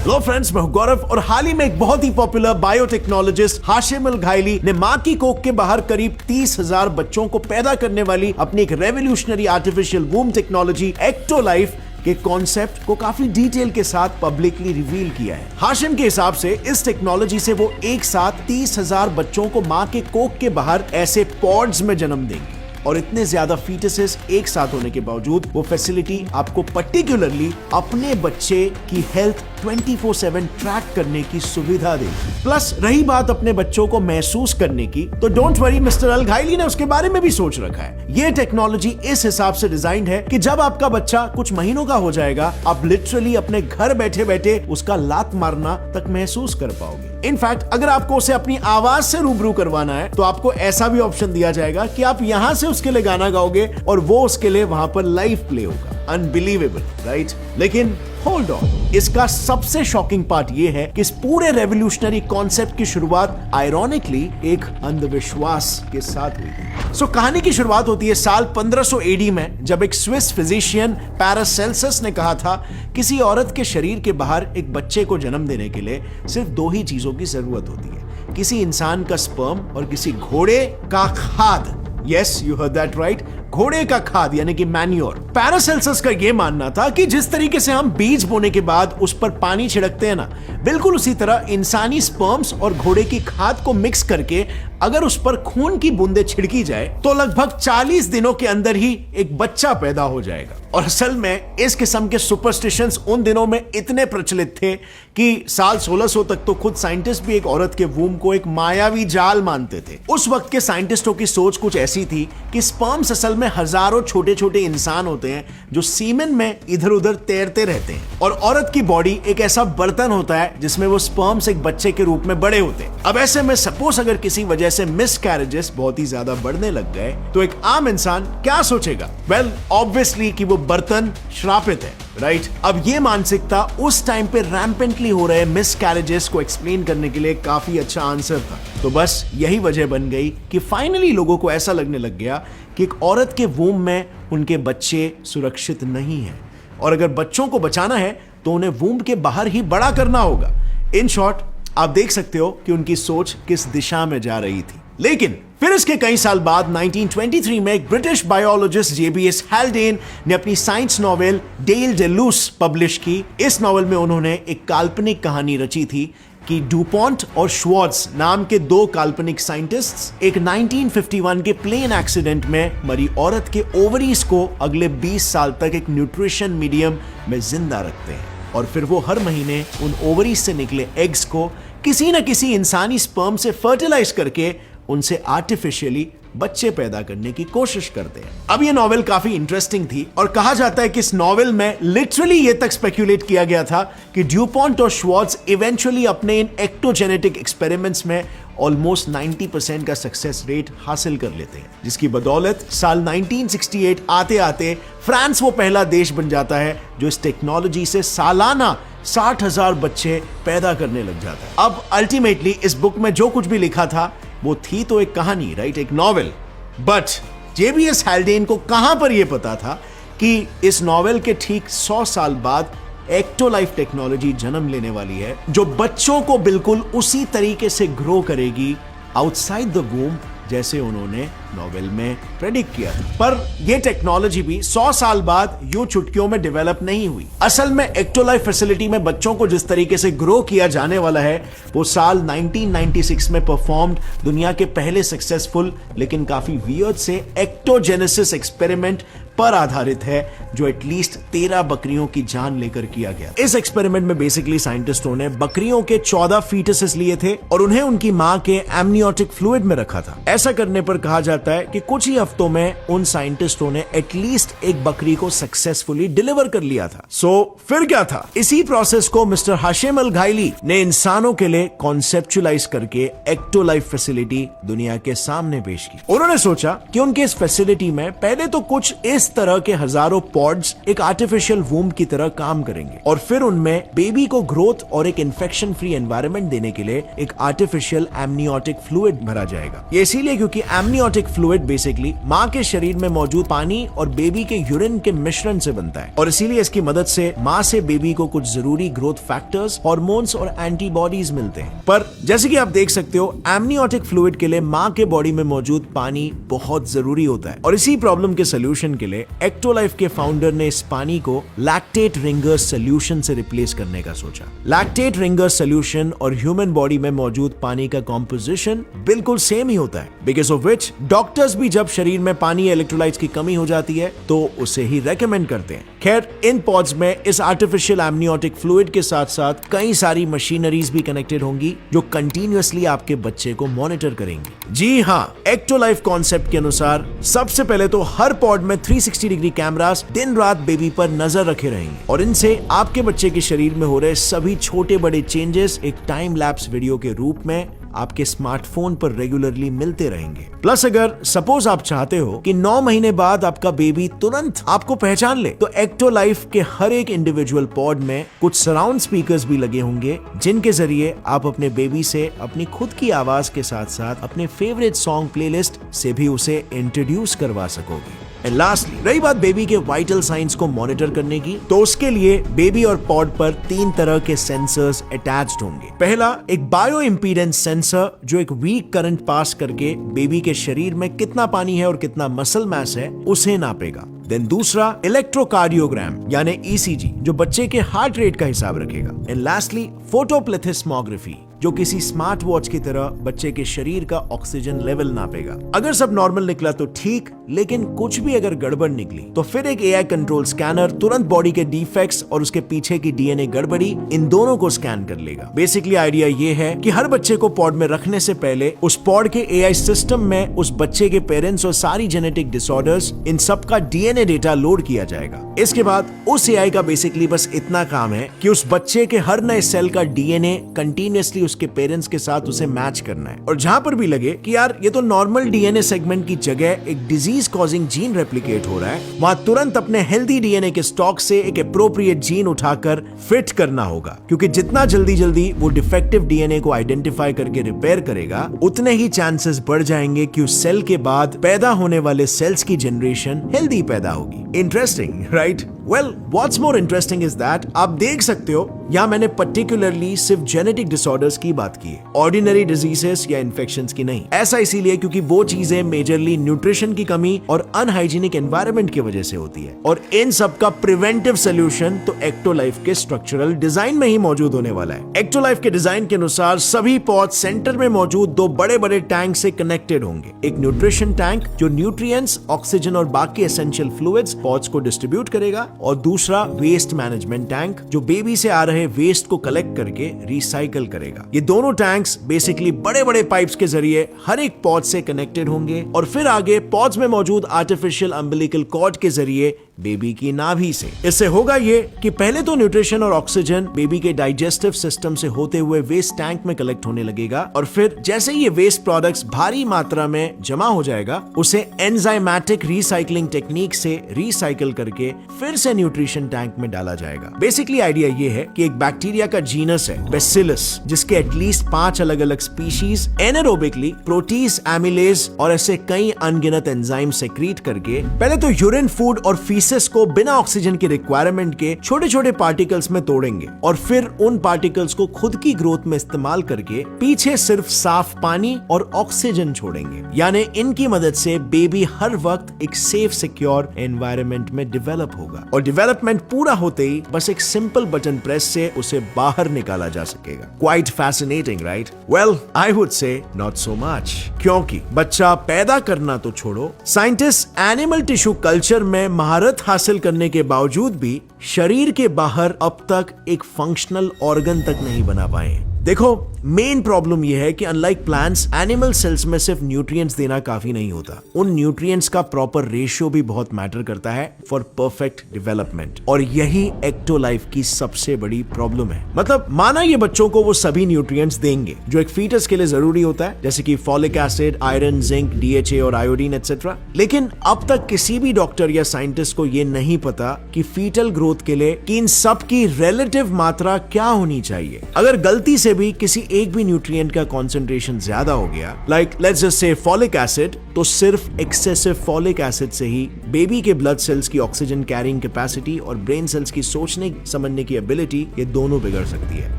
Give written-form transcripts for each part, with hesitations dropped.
Hello friends, मैं हूं गौरव और हाल ही में एक बहुत ही पॉपुलर बायोटेक्नोलॉजिस्ट हाशिम अल घायली ने मां की कोख के बाहर करीब 30,000 बच्चों को पैदा करने वाली अपनी एक revolutionary artificial womb technology EctoLife के कॉन्सेप्ट को काफी डिटेल के साथ पब्लिकली रिवील किया है। हाशिम के हिसाब से इस टेक्नोलॉजी से वो एक साथ 30,000 बच्चों को मां के कोख के बाहर ऐसे पॉड्स में जन्म देंगे और इतने ज्यादा फीटसेस एक साथ होने के बावजूद वो फैसिलिटी आपको पर्टिकुलरली अपने बच्चे की हेल्थ 24/7 ट्रैक करने की सुविधा देगी। प्लस रही बात अपने बच्चों को महसूस करने की, तो डोंट वरी, मिस्टर अल घायली ने उसके बारे में भी सोच रखा है। ये टेक्नोलॉजी इस हिसाब से डिजाइंड है कि जब आपका बच्चा कुछ महीनों का हो जाएगा, आप लिटरली अपने घर बैठे बैठे उसका लात मारना तक महसूस कर पाओगे। इनफैक्ट अगर आपको उसे अपनी आवाज से रूबरू करवाना है तो आपको ऐसा भी ऑप्शन दिया जाएगा कि आप यहां से उसके लिए गाना गाओगे और वो उसके लिए वहां पर लाइव प्ले होगा। Unbelievable, right? लेकिन होल्ड ऑन, इसका सबसे शॉकिंग पार्ट ये है कि इस पूरे रेवोल्यूशनरी कॉन्सेप्ट की शुरुआत आयरॉनिकली एक अंधविश्वास के साथ हुई थी। सो कहानी की शुरुआत होती है साल 1500 एडी में, जब एक स्विस फिजिशियन पैरासेल्सस ने कहा था किसी औरत के शरीर के बाहर एक बच्चे को जन्म देने के लिए सिर्फ दो ही चीजों की जरूरत होती है, किसी इंसान का स्पर्म और किसी घोड़े का खाद। Yes, you heard that right, घोड़े का खाद यानी कि मैन्योर। पैरासेल्सस का यह मानना था कि जिस तरीके से हम बीज बोने के बाद उस पर पानी छिड़कते हैं ना, बिल्कुल उसी तरह इंसानी स्पर्म्स और घोड़े की खाद को मिक्स करके अगर उस पर खून की बूंदें छिड़की जाए तो लगभग 40 दिनों के अंदर ही एक बच्चा पैदा हो जाएगा। और असल में इस किस्म के सुपरस्टिशंस उन दिनों में इतने प्रचलित थे कि साल 1600 तक तो खुद साइंटिस्ट भी एक औरत के वूम को एक मायावी जाल मानते थे। उस वक्त के साइंटिस्टों की सोच कुछ ऐसी थी कि स्पर्म्स असल में हजारों छोटे छोटे इंसान होते हैं जो सीमेन में इधर उधर तैरते रहते हैं, और औरत की बॉडी एक ऐसा बर्तन होता है जिसमें वो स्पर्म्स एक बच्चे के रूप में बड़े होते हैं। अब ऐसे में सपोज अगर किसी वजह से मिसकैरेजेस बहुत ही ज्यादा बढ़ने लग गए तो एक आम इंसान क्या सोचेगा? वेल, ऑब्वियसली कि वो बर्तन श्रापित है, राइट? अब ये मानसिकता उस टाइम पे रैम्पेंटली हो रहे मिसकैरेजेस को एक्सप्लेन करने के लिए काफी अच्छा आंसर था। तो बस यही वजह बन गई कि फाइनली लोगों को ऐसा लगने लग गया कि एक औरत के वूम में उनके बच्चे सुरक्षित नहीं हैं, और अगर बच्चों को बचाना है तो उन्हें वूम के बाहर ही बड़ा करना होगा। इन शॉर्ट, आप देख सकते हो कि उनकी सोच किस दिशा में जा रही थी। लेकिन फिर इसके कई साल बाद 1923 में एक ब्रिटिश बायोलॉजिस्ट जेबीएस हैल्डेन ने अपनी साइंस नॉवेल डेल डेलूस पब्लिश की। इस नॉवेल में उन्होंने एक काल्पनिक कहानी रची थी कि डुपॉन्ट और श्वार्ट्ज नाम के दो काल्पनिक साइंटिस्ट्स एक 1951 के प्लेन एक्सीडेंट में मरी औरत के ओवरीज को अगले 20 साल तक एक न्यूट्रिशन मीडियम में जिंदा रखते हैं, और फिर वो हर महीने उन ओवरीज से निकले एग्स को किसी न किसी इंसानी स्पर्म से फर्टिलाइज करके उनसे आर्टिफिशियली बच्चे पैदा करने की कोशिश करते हैं। अब ये नॉवेल काफी इंटरेस्टिंग थी, और कहा जाता है कि इस नॉवेल में लिटरली ये तक स्पेक्यूलेट किया गया था कि ड्यूपॉन्ट और श्वार्ट्ज इवेंचुअली अपने इन एक्टोजेनेटिक एक्सपेरिमेंट्स में ऑलमोस्ट 90% का सक्सेस रेट हासिल कर लेते हैं, जिसकी बदौलत साल 1968 आते आते फ्रांस वो पहला देश बन जाता है जो इस टेक्नोलॉजी से सालाना 60,000 बच्चे पैदा करने लग जाता है। अब अल्टीमेटली इस बुक में जो कुछ भी लिखा था वो थी तो एक कहानी, राइट, एक नॉवेल, बट जेबीएस हैल्डेन को कहां पर यह पता था कि इस नॉवेल के ठीक 100 साल बाद एक्टो लाइफ टेक्नोलॉजी जन्म लेने वाली है जो बच्चों को बिल्कुल उसी तरीके से ग्रो करेगी आउटसाइड द वूम जैसे उन्होंने नॉवेल में प्रेडिक्ट किया था। पर यह टेक्नोलॉजी भी 100 साल बाद यूं चुटकियों में डेवलप नहीं हुई। असल में एक्टो लाइफ फैसिलिटी में बच्चों को जिस तरीके से ग्रो किया जाने वाला है वो साल 1996 में परफॉर्म्ड दुनिया के पहले सक्सेसफुल लेकिन काफी वियर्ड से एक्टोजेनेसिस एक्सपेरिमेंट पर आधारित है, जो एटलीस्ट 13 बकरियों की जान लेकर किया गया। इस एक्सपेरिमेंट में बेसिकली साइंटिस्टों ने बकरियों के 14 फीटसेस लिए थे और उन्हें उनकी मां के एमनियोटिक फ्लूइड में रखा था। ऐसा करने पर कहा जाता है कि कुछ ही हफ्तों में उन साइंटिस्टों ने एटलीस्ट एक बकरी को सक्सेसफुली डिलीवर कर लिया था। सो फिर क्या था? इसी प्रोसेस को मिस्टर हाशिम अल घायली ने इंसानों के लिए कॉन्सेप्चुलाइज करके एक्टो लाइफ फैसिलिटी दुनिया के सामने पेश की। उन्होंने सोचा कि उनके इस फैसिलिटी में पहले तो कुछ इस इस तरह के हजारों पॉड्स एक आर्टिफिशियल वूम की तरह काम करेंगे और फिर उनमें बेबी को ग्रोथ और एक इन्फेक्शन फ्री एनवायरनमेंट देने के लिए एक आर्टिफिशियल एमनियोटिक फ्लूइड भरा जाएगा। ये इसीलिए क्योंकि एमनियोटिक फ्लूइड बेसिकली माँ के शरीर में मौजूद पानी और बेबी के यूरिन के मिश्रण से बनता है और इसीलिए इसकी मदद से माँ से बेबी को कुछ जरूरी ग्रोथ फैक्टर्स, हार्मोन्स और एंटीबॉडीज मिलते हैं। पर जैसे कि आप देख सकते हो, एमनियोटिक फ्लूइड के लिए माँ के बॉडी में मौजूद पानी बहुत जरूरी होता है और इसी प्रॉब्लम के सोल्यूशन के लिए एक्टोलाइफ के फाउंडर ने इस पानी को लैक्टेट रिंगर्स सोल्यूशन से रिप्लेस करने का सोचा। लैक्टेट रिंगर्स सोल्यूशन और ह्यूमन बॉडी में मौजूद पानी का कॉम्पोजिशन बिल्कुल सेम ही होता है, बिकॉज ऑफ विच डॉक्टर्स भी जब शरीर में पानी इलेक्ट्रोलाइट्स की कमी हो जाती है तो उसे ही रेकमेंड करते हैं। खैर, इन पॉड्स में इस आर्टिफिशियल एमनियोटिक फ्लूइड के साथ साथ कई सारी मशीनरीज भी कनेक्टेड होंगी जो कंटिन्यूअसली आपके बच्चे को मॉनिटर करेंगी। जी हाँ, एक्टोलाइफ कॉन्सेप्ट के अनुसार सबसे पहले तो हर पॉड में 360 डिग्री कैमरास दिन रात बेबी पर नजर रखे रहेंगे और इनसे आपके बच्चे के शरीर में हो रहे सभी छोटे बड़े चेंजेस एक टाइम लैप्स वीडियो के रूप में आपके स्मार्टफोन पर रेगुलरली मिलते रहेंगे। प्लस अगर सपोज आप चाहते हो कि 9 महीने बाद आपका बेबी तुरंत आपको पहचान ले, तो एक्टोलाइफ के हर एक इंडिविजुअल पॉड में कुछ सराउंड स्पीकर्स भी लगे होंगे जिनके जरिए आप अपने बेबी से अपनी खुद की आवाज के साथ साथ अपने फेवरेट सॉन्ग प्लेलिस्ट से भी उसे इंट्रोड्यूस करवा सकोगे। एंड लास्टली, रही बात बेबी के वाइटल साइंस को मॉनिटर करने की, तो उसके लिए बेबी और पॉड पर 3 तरह के सेंसर्स अटैच्ड होंगे। पहला, एक बायो इम्पीडेंस सेंसर जो एक वीक करंट पास करके बेबी के शरीर में कितना पानी है और कितना मसल मास है उसे नापेगा। देन दूसरा, इलेक्ट्रोकार्डियोग्राम यानी ईसीजी जो बच्चे के हार्ट रेट का हिसाब रखेगा। एंड लास्टली, फोटोप्लेथिस्मोग्राफी जो किसी स्मार्ट वॉच की तरह बच्चे के शरीर का ऑक्सीजन लेवल नापेगा। अगर सब नॉर्मल निकला तो ठीक, लेकिन कुछ भी अगर गड़बड़ निकली तो फिर एक एआई कंट्रोल स्कैनर तुरंत बॉडी के डिफेक्ट्स और उसके पीछे की डीएनए गड़बड़ी इन दोनों को स्कैन कर लेगा। बेसिकली आइडिया ये है कि हर बच्चे को पॉड में रखने से पहले उस पॉड के एआई सिस्टम में उस बच्चे के पेरेंट्स और सारी जेनेटिक डिसऑर्डर्स इन सब का डीएनए डेटा लोड किया जाएगा। इसके बाद उस एआई का बेसिकली बस इतना काम है कि उस बच्चे के हर नए सेल का डीएनए कंटिन्यूअसली उसके पेरेंट्स के साथ उसे मैच करना है और जहां पर भी लगे कि यार ये तो नॉर्मल डीएनए सेगमेंट की जगह एक डिजीज कॉजिंग जीन रेप्लिकेट हो रहा है, वहां तुरंत अपने हेल्दी डीएनए के स्टॉक से एक एप्रोप्रिएट जीन उठाकर फिट करना होगा, क्योंकि जितना जल्दी वो डिफेक्टिव डीएनए को आइडेंटिफाई करके रिपेयर करेगा उतने ही चांसेस बढ़ जाएंगे कि उस सेल के बाद पैदा होने वाले सेल्स की जनरेशन हेल्दी पैदा होगी। Interesting, right? Well, what's more interesting is that आप देख सकते हो यहाँ मैंने पर्टिकुलरली सिर्फ जेनेटिक डिसऑर्डर्स की बात की है, ऑर्डिनरी डिजीजेस या इन्फेक्शंस की नहीं। ऐसा इसीलिए क्योंकि वो चीजें मेजरली न्यूट्रिशन की कमी और अनहाइजीनिक एनवायरनमेंट की वजह से होती है और इन सब का प्रिवेंटिव सोल्यूशन तो एक्टोलाइफ के स्ट्रक्चरल डिजाइन में ही मौजूद होने वाला है। एक्टोलाइफ के डिजाइन के अनुसार सभी पॉड सेंटर में मौजूद 2 बड़े टैंक से कनेक्टेड होंगे। एक न्यूट्रिशन टैंक जो न्यूट्रिएंट्स, ऑक्सीजन और बाकी एसेंशियल फ्लूइड्स पॉड्स को डिस्ट्रीब्यूट करेगा और दूसरा वेस्ट मैनेजमेंट टैंक जो बेबी से आ रहे वेस्ट को कलेक्ट करके रिसाइकल करेगा। ये दोनों टैंक्स बेसिकली बड़े पाइप्स के जरिए हर एक पॉड से कनेक्टेड होंगे और फिर आगे पॉड्स में मौजूद आर्टिफिशियल अम्बिलिकल कॉर्ड के जरिए बेबी की नाभि से। इससे होगा ये कि पहले तो न्यूट्रिशन और ऑक्सीजन बेबी के डाइजेस्टिव सिस्टम से होते हुए वेस्ट टैंक में कलेक्ट होने लगेगा और फिर जैसे ये वेस्ट प्रोडक्ट्स भारी मात्रा में जमा हो जाएगा उसे एंजाइमेटिक रिसाइकलिंग टेक्निक से रिसाइकल करके फिर से न्यूट्रिशन टैंक में डाला जाएगा। बेसिकली आइडिया ये है कि एक बैक्टीरिया का जीनस है बेसिलस, जिसके एटलीस्ट 5 अलग स्पीशीज एनारोबिकली प्रोटीज, एमिलेज और ऐसे कई अनगिनत एंजाइम सेक्रीट करके पहले तो यूरिन, फूड और फीसेस को बिना ऑक्सीजन की रिक्वायरमेंट के छोटे पार्टिकल्स में तोड़ेंगे और फिर उन पार्टिकल्स को खुद की ग्रोथ में इस्तेमाल करके पीछे सिर्फ साफ पानी और ऑक्सीजन छोड़ेंगे। यानी इनकी मदद से बेबी हर वक्त एक सेफ, सिक्योर एनवायरनमेंट में डेवलप होगा और डेवलपमेंट पूरा होते ही बस एक सिंपल बटन प्रेस से उसे बाहर निकाला जा सकेगा। Quite fascinating, right? Well, I would say not so much, क्योंकि बच्चा पैदा करना तो छोड़ो, साइंटिस्ट एनिमल टिश्यू कल्चर में महारत हासिल करने के बावजूद भी शरीर के बाहर अब तक एक फंक्शनल ऑर्गन तक नहीं बना पाए। देखो, मेन प्रॉब्लम यह है कि अनलाइक प्लांट्स, एनिमल सेल्स में सिर्फ न्यूट्रिएंट्स देना काफी नहीं होता, उन न्यूट्रिएंट्स का प्रॉपर रेशियो भी बहुत मैटर करता है फॉर परफेक्ट डेवलपमेंट। और यही एक्टो लाइफ की सबसे बड़ी प्रॉब्लम है। मतलब माना ये बच्चों को वो सभी न्यूट्रिएंट्स देंगे जो एक फीटस के लिए जरूरी होता है, जैसे कि folic acid, iron, zinc, DHA और आयोडीन एटसेट्रा, लेकिन अब तक किसी भी डॉक्टर या साइंटिस्ट को ये नहीं पता कि फीटल ग्रोथ के लिए कि इन सब की रिलेटिव मात्रा क्या होनी चाहिए। अगर गलती से भी किसी एक भी न्यूट्रिएंट का कंसंट्रेशन ज्यादा हो गया, like let's just say folic acid, तो सिर्फ एक्सेसिव फॉलिक एसिड से ही बेबी के ब्लड सेल्स की ऑक्सीजन कैरिंग कैपेसिटी और ब्रेन सेल्स की सोचने समझने की एबिलिटी, ये दोनों बिगड़ सकती है।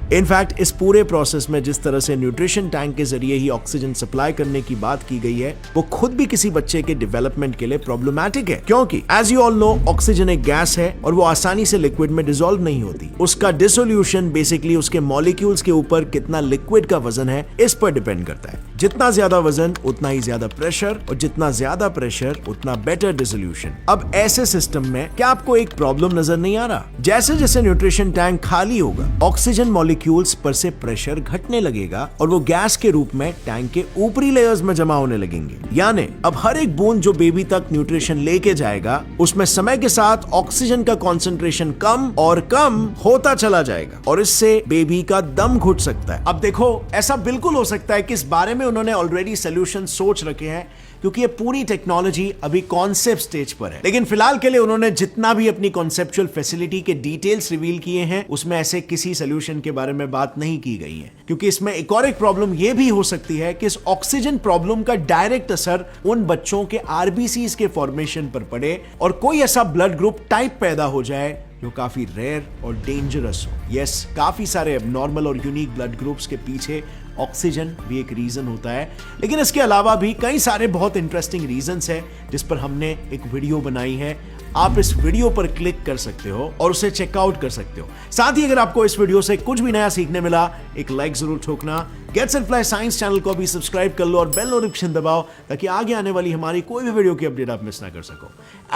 इनफैक्ट इस पूरे प्रोसेस में जिस तरह से न्यूट्रिशन टैंक के जरिए ही ऑक्सीजन सप्लाई करने की बात की गई है, वो खुद भी किसी बच्चे के डेवलपमेंट के लिए प्रॉब्लमैटिक है, क्योंकि as you all know oxygen एक गैस है और वो आसानी से लिक्विड में डिसॉल्व नहीं होती। उसका डिसोल्यूशन बेसिकली उसके मॉलिक्यूल्स के ऊपर कितना लिक्विड का वजन है इस पर डिपेंड करता है। जितना ज्यादा वजन उतना ही ज्यादा प्रेशर, और जितना ज्यादा प्रेशर उतना बेटर डिसोल्यूशन। अब ऐसे सिस्टम में क्या आपको एक प्रॉब्लम नजर नहीं आ रहा? जैसे जैसे न्यूट्रिशन टैंक खाली होगा, ऑक्सीजन मॉलिक्यूल्स पर से प्रेशर घटने लगेगा और वो गैस के रूप में टैंक के ऊपरी लेयर्स में जमा होने लगेंगे। यानी अब हर एक बूंद जो बेबी तक न्यूट्रिशन लेके जाएगा, उसमें समय के साथ ऑक्सीजन का कॉन्सेंट्रेशन कम और कम होता चला जाएगा और इससे बेबी का दम घुट सकता है। अब देखो, ऐसा बिल्कुल हो सकता है कि इस बारे में उन्होंने ऑलरेडी सोल्यूशन सोच रखे हैं, क्योंकि ये पूरी टेक्नोलॉजी अभी कॉन्सेप्ट स्टेज पर है। लेकिन फिलहाल के लिए उन्होंने जितना भी अपनी कॉन्सेप्चुअल फैसिलिटी के डिटेल्स रिवील किए हैं, उसमें ऐसे किसी सोल्यूशन के बारे में बात नहीं की गई है, क्योंकि इसमें एक और एक प्रॉब्लम यह भी हो सकती है कि इस ऑक्सीजन प्रॉब्लम का डायरेक्ट असर उन बच्चों के आरबीसीज के फॉर्मेशन पर पड़े और कोई ऐसा ब्लड ग्रुप टाइप पैदा हो जाए जो काफी रेयर और डेंजरस हो। यस, काफी सारे एबनॉर्मल और यूनिक ब्लड ग्रुप्स के पीछे ऑक्सीजन भी एक रीजन होता है, लेकिन इसके अलावा भी कई सारे बहुत इंटरेस्टिंग रीजंस हैं जिस पर हमने एक वीडियो बनाई है। आप इस वीडियो पर क्लिक कर सकते हो और उसे चेकआउट कर सकते हो। साथ ही अगर आपको इस वीडियो से कुछ भी नया सीखने मिला, एक लाइक जरूर ठोकना। Gates and fly science channel को भी सब्सक्राइब कर लो और बेल नोटिफिकेशन दबाओ, ताकि आगे आने वाली हमारी कोई भी वीडियो की अपडेट आप मिस ना कर सको।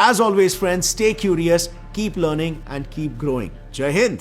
As always friends, stay curious, keep learning and keep growing. जय हिंद।